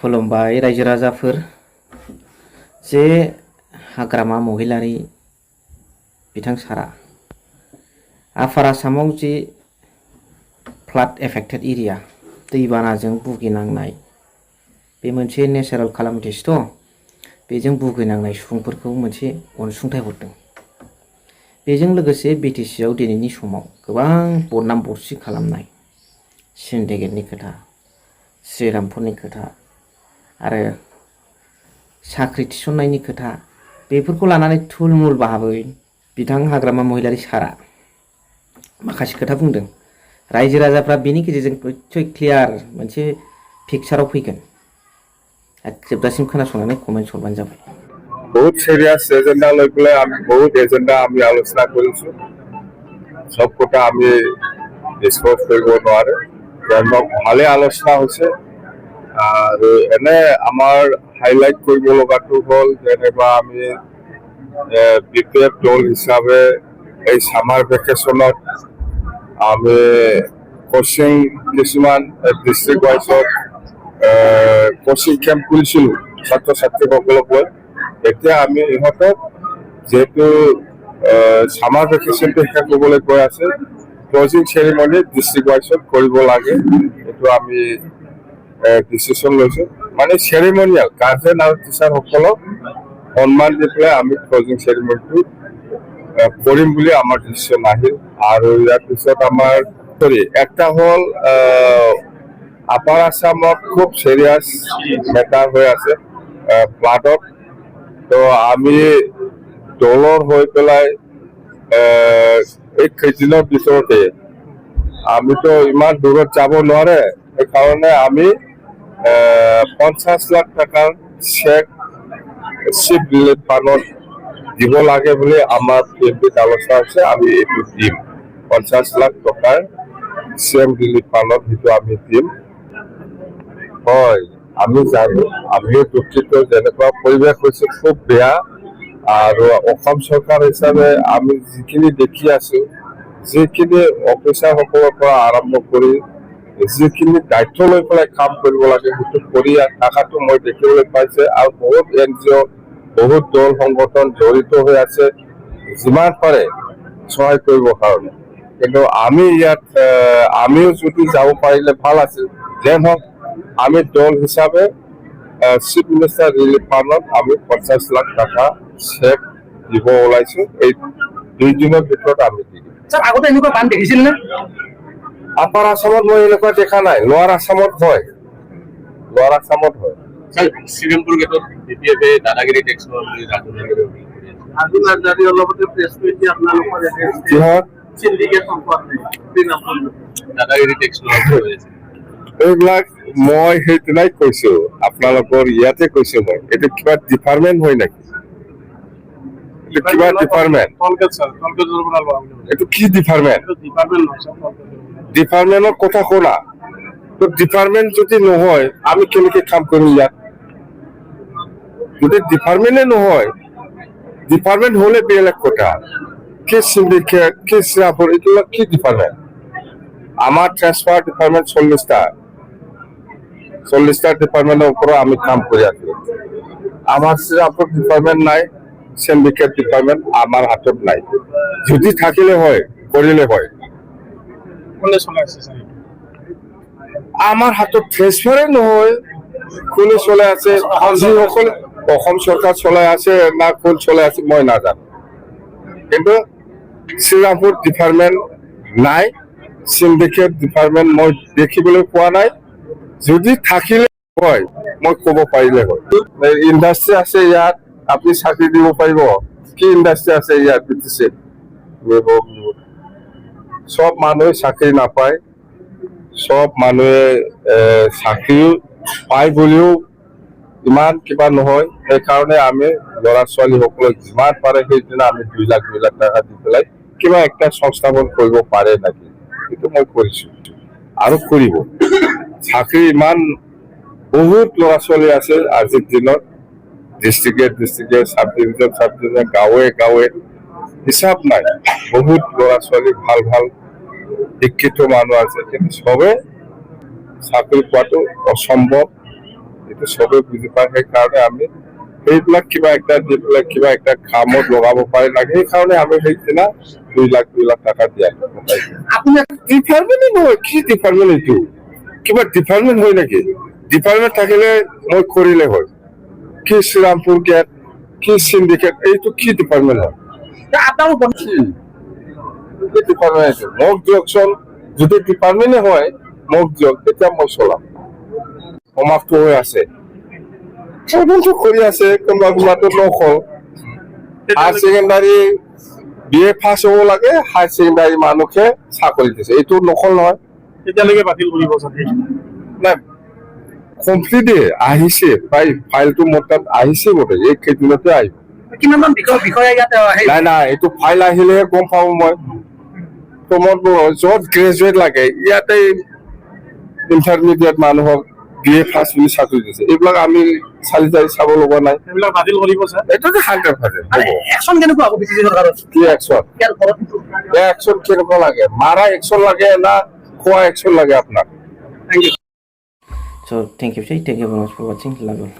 खुलुमबाय रायजो राजाफोर जे हाग्रामा महिलारि बिथां सारा आफार आसामाव जे फ्लाड एफेक्टेड एरिया दैबानाजों भुगिनांनाय बे मोनसे नेचारेल खालामिटिस थ' बेजों भुगिनांनाय सुबुंफोरखौ मोनसे अनसुंथाइ हरदों। बेजों लोगोसे बिटिसि आव दिनैनि समाव गोबां बदनाम बरसि खालामनाय सिन्डिकेटनि खोथा, श्रीरामपुरनि खोथा आरो साख्रि थिसननायनि खोथा बेफोरखौ लानानै थुलमुल बाहाबै बिथां हाग्रामा महिलारि सारा माखासे खोथा बुंदों। रायजो राजाफ्रा बेनि गेजेरजों निस्सय क्लियार मोनसे पिक्चाराव फैगोन। जोबजासिम खोनासंनानै कमेन्ट हरबानो जाबाय। बहुत সিরিয়াস এজেন্ডা লৈ পেলাই আমি বহুত এজেন্ডা আমি আলোচনা কৰিছো। সব কথা আমি ডিসকাস কৰিব নোৱাৰে। ভালে আলোচনা হৈছে আৰু এনে আমাৰ হাইলাইট কৰিব লগাটো হ'ল যেনেবা আমি বিপিএফ দল হিচাপে এই সামাৰ ভেকেশনত আমি কোচিং কিছুমান ডিস্ট্ৰিক্ট ওয়াইজত কোচিং কেম্প খুলিছিলো ছাত্ৰ ছাত্ৰীসকলক লৈ। এতিয়া আমি ইহঁতক যেহেতু সামাৰ ভেকেশনটো শেষ হ'বলৈ গৈ আছে, ক্লোজিং চেৰিমনি ডিস্ট্ৰিক্ট ওয়াইজত কৰিব লাগে, এইটো আমি ডিচিশন লৈছো। মানে চেৰিমনিয়েল গাৰ্জেন আৰু টিচাৰ সকলক সন্মান দি পেলাই আমি ক্লোজিং চেৰিমনিটো কৰিম বুলি আমাৰ ডিচিশন আহিল। আৰু ইয়াৰ পিছত আমাৰ একটা হ'ল আপাৰ আসামত খুব সিৰিয়াস মেটাৰ হৈ আছে ফ্লাডত। তো আমি দলৰ হৈ পেলাই এই কেইদিনৰ ভিতৰতে আমিতো ইমান দূৰত যাব নোৱাৰে, সেইকাৰণে আমি 50 লাখ টাকাৰ চেক চিফ ৰিলিফ ফাণ্ডত দিব লাগে বুলি আমাৰ পিএমপিত আলোচনা হৈছে। আমি এইটো দিম 50 লাখ টকাৰ চিএম ৰিলিফ ফাণ্ডত, সেইটো আমি দিম। হয়, আমি জানো, আমিও দুঃখিত, যেনেকুৱা পৰিৱেশ হৈছে খুব বেয়া। আৰু অসম চৰকাৰ হিচাপে আমি যিখিনি দেখি আছো, যিখিনি অফিচাৰ সকলৰ পৰা আৰম্ভ কৰি যিখিনি দায়িত্ব লৈ পেলাই কাম কৰিব লাগে সেইটো কৰি থকাটো মই দেখিবলৈ পাইছে। আৰু বহুত NGO বহুত দল সংগঠন জড়িত হৈ আছে যিমান পাৰে সহায় কৰিবৰ কাৰণে। কিন্তু আমি ইয়াত আমিও যদি যাব পাৰিলে ভাল আছিল। যেন হওক আমি দল হিচাপে চিফ মিনিষ্টাৰ ৰিলিফ ফাণ্ডত আমি 50 লাখ টাকা চেক দিব ওলাইছো। এই 2 দিনৰ ভিতৰত আমি দি দিম। স্যাৰ, আগতে এনেকুৱা বান দেখিছিল নে? আপাৰ আসামত মই এনেকুৱা দেখা নাই। লোৱাৰ আসামত হয়, লোৱাৰ আসামত হয়। শ্ৰীৰামপুৰ গেটত বিপিএফে দাদাগিৰি টেক্স লোৱা বুলি আৰ্জুন হাজৰিকাৰ লগতে প্ৰেছ মিট আপোনালোকৰ কিহত চিণ্ডিকেট সম্পৰ্কে দাদাগিৰি টেক্স লোৱা বুলি এইবিলাক মই সেইদিনাই কৈছো, আপোনালোকৰ ইয়াতে কৈছো মই। এইটো কিবা ডিপাৰ্টমেণ্ট হয় নেকি? এইটো কিবা ডিপাৰ্টমেণ্ট? এইটো কি ডিপাৰ্টমেণ্ট? ডিপাৰ্টমেণ্টৰ কথা শুনা। তো ডিপাৰ্টমেণ্ট যদি নহয় আমি কেনেকে কাম কৰিম ইয়াত? যদি ডিপাৰ্টমেণ্টে নহয়, ডিপাৰ্টমেণ্ট হলে বেলেগ কথা। কি সিন্ডিকেট, কি শ্ৰীৰামপুৰ, এইবিলাক কি ডিপাৰ্টমেণ্ট? আমাৰ ট্ৰান্সফাৰ ডিপাৰ্টমেণ্ট 40টা ডিপাৰ্টমেণ্টৰ ওপৰত আমি কাম কৰি আছো। আমাৰ শ্ৰীৰামপুৰ ডিপাৰ্টমেণ্ট নাই, সিন্ডিকেট ডিপাৰ্টমেণ্ট আমাৰ হাতত নাই। যদি থাকিলে হয়, কৰিলে হয়। আমাৰ হাতত ট্ৰেন্সফাৰে নহয়, কোনে চলাই আছে? যিসকলে অসম চৰকাৰ চলাই আছে না কোন চলাই আছে মই নাজানো। কিন্তু শ্ৰীৰামপুৰ ডিপাৰ্টমেণ্ট নাই, সিন্ডিকেট ডিপাৰ্টমেণ্ট মই দেখিবলৈ পোৱা নাই। যদি থাকিলে হয় মই ক'ব পাৰিলে হয়। ইণ্ডাষ্ট্ৰী আছে ইয়াত, আপুনি চাকৰি দিব পাৰিব? কি ইণ্ডাষ্ট্ৰী আছে ইয়াত? বিটিচিত সব মানুহে চাকৰি নাপায়। সব মানুহে চাকৰি পায় বুলিও ইমান কিবা নহয়। সেইকাৰণে আমি ল'ৰা ছোৱালীসকলক যিমান পাৰে সেইদিনা আমি 2 লাখ টকা দি পেলাই কিবা একটা সংস্থাপন কৰিব পাৰে নেকি, সেইটো মই কৰিছো আৰু কৰিব। চাকৰি ইমান বহুত ল'ৰা ছোৱালী আছে আজিৰ দিনত, ডিষ্ট্ৰিক্টে চাব ডিভিজন গাঁৱে গাঁৱে হিচাপ নাই। বহুত ল'ৰা ছোৱালী ভাল ভাল শিক্ষিত মানুহ আছে, কিন্তু চবে চাকৰি পোৱাটো অসম্ভৱ। এইটো চবে বুজি পায় সেইকাৰণে আমি সেইবিলাক কিবা একটা দি পেলাই কিবা একটা কামত লগাব পাৰে লাগে সেইকাৰণে আমি সেইদিনা 2 লাখ টকা দিয়া আপোনাৰ ডিপাৰ্টমেণ্ট নহয় কি ডিপাৰ্টমেণ্ট এইটো কিবা ডিপাৰ্টমেণ্ট হয় নেকি ডিপাৰ্টমেণ্ট থাকিলে মই কৰিলে হয় কি শ্ৰীৰামপুৰ গেট কি সিন্ডিকেট এইটো কি ডিপাৰ্টমেণ্ট হয় আপনাৰো ডিপাৰ্টমেণ্ট মোক দিয়কচোন যদি ডিপাৰ্টমেণ্টে হয় মোক দিয়ক তেতিয়া মই চলাম সমাপ্ত হৈ আছে চবটো কৰি আছে কোনোবাটো নকল হায়াৰ ছেকেণ্ডাৰী BA পাছ হ'ব লাগে হায়াৰ ছেকেণ্ডাৰী মানুহে চাকৰি দিছে এইটো নকল নহয় তেতিয়ালৈকে বাতিল কৰিব চাগে নাই কমপ্লিটে আহিছে প্ৰায় ফাইলটো মোৰ তাত আহিছে বোধে এই কেইদিনতে আহিব কিমানমান বিষয়া ইয়াত নাই এইটো ফাইল আহিলেহে গম পাব মই তোমাৰ য'ত গ্ৰেজুৱেট লাগে ইয়াতে ইণ্টাৰমিডিয়েট মানুহক BA পাছ বুলি চাকৰি দিছে এইবিলাক আমি চালি চাব লগা নাই এইবিলাক বাতিল কৰিব ছাৰ এইটোতো 100% হ'ব একশ্যন কেনেকুৱা হ'ব বিজেপি চৰকাৰৰ কি একশ্যন একশ্যন কেনেকুৱা লাগে মাৰা একশ্যন লাগে না খোৱা একশ্যন লাগে আপোনাক thank you So thank you very much for watching. Love you.